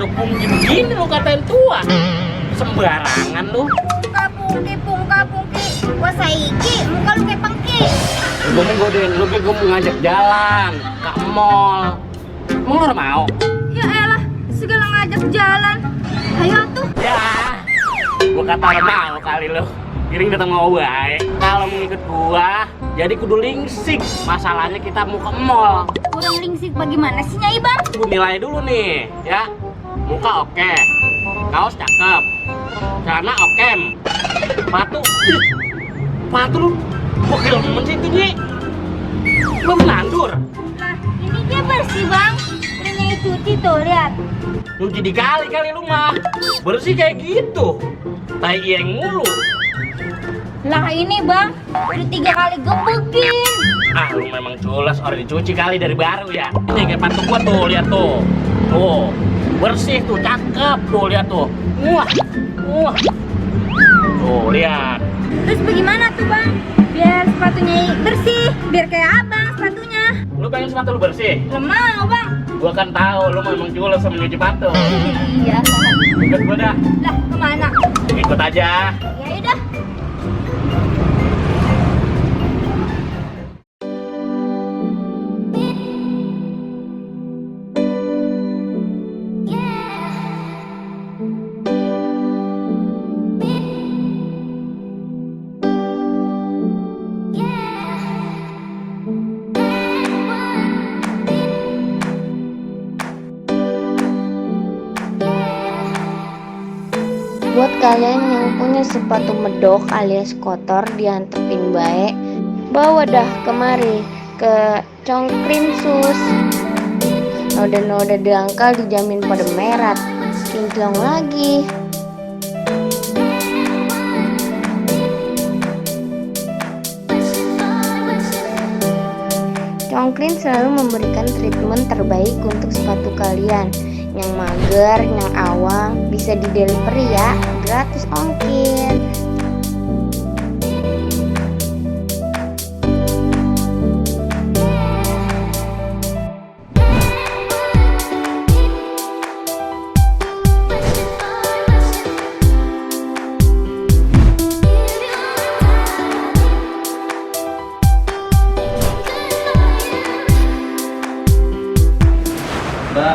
udah pungki begini lu katain tua. Sembarangan lu. Pungka pungki. Wah saiki, muka lu kayak pengki. Gue mau godain lu, gue mau ngajak jalan ke mall. Emang lu udah mau? Ya elah, segala ngajak jalan. Ayo tuh. Ya, gua kata udah mau kali lu. Kiring datang mau baik. Kalau mau ikut gua, jadi kudu lingsik. Masalahnya kita mau ke mall. Kurang lingsik bagaimana sih Nyai Bang? Gua nilai dulu nih, ya. Muka oke, kaos cakep, celana oke, sepatu lu, gua kelem sih itu Nyi. Lu menandur. Lah, ini dia bersih Bang. Udah Nyai cuci tuh, lihat. Lu jadi kali lu mah bersih kayak gitu. Tai ieng mulu. Lah ini Bang, udah 3 kali gebukin. Ah, lu memang culas, orang dicuci kali dari baru ya. Ini kayak patung gua tuh, lihat tuh. Tuh, bersih tuh, cakep tuh, lihat tuh. Wah. Tuh, lihat. Terus bagaimana tuh Bang? Biar sepatunya bersih, biar kayak abang sepatunya. Lu pengen sepatu lu bersih? Lemah Bang. Gua kan tahu lu memang culas sama nyuci sepatu. Iya. Ikut gua dah. Lah, kemana? Ikut aja. Ya udah. Buat kalian yang punya sepatu medok alias kotor diantepin baik, bawa dah kemari ke Congkrin Sus. Noda-noda dangkal dijamin pada merat, kinclong lagi. Congkrin selalu memberikan treatment terbaik untuk sepatu kalian. Yang mager, yang awam bisa di delivery ya, gratis ongkir.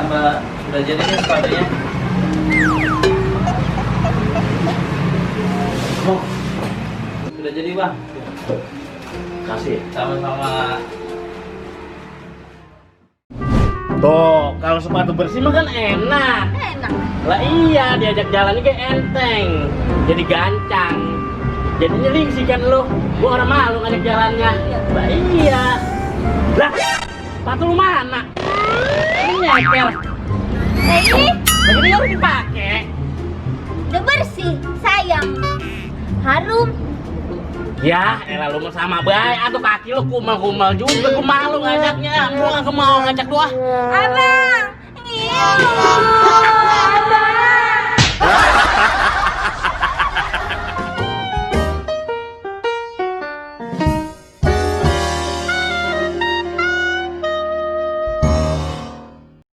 Mbak, udah jadi nih sepatunya. Oh, udah jadi Bang. Kasih. Sama-sama. Tuh, kalau sepatu bersih mah kan enak. Enak. Lah iya, diajak jalannya kayak enteng. Jadi gancang. Jadinya lingsik kan lu. Gua orang malu ngajak jalannya. Lah iya. Lah, sepatu lu mana? Ini nyeker. Nah ini Begini harus dipakai. udah bersih, sayang. Harum. Ya, elah lu mah sama baik. Atau kaki lu kumal-kumal juga. Gua malu ngajaknya. Gua nggak mau ngajak doa. Abang. Iya.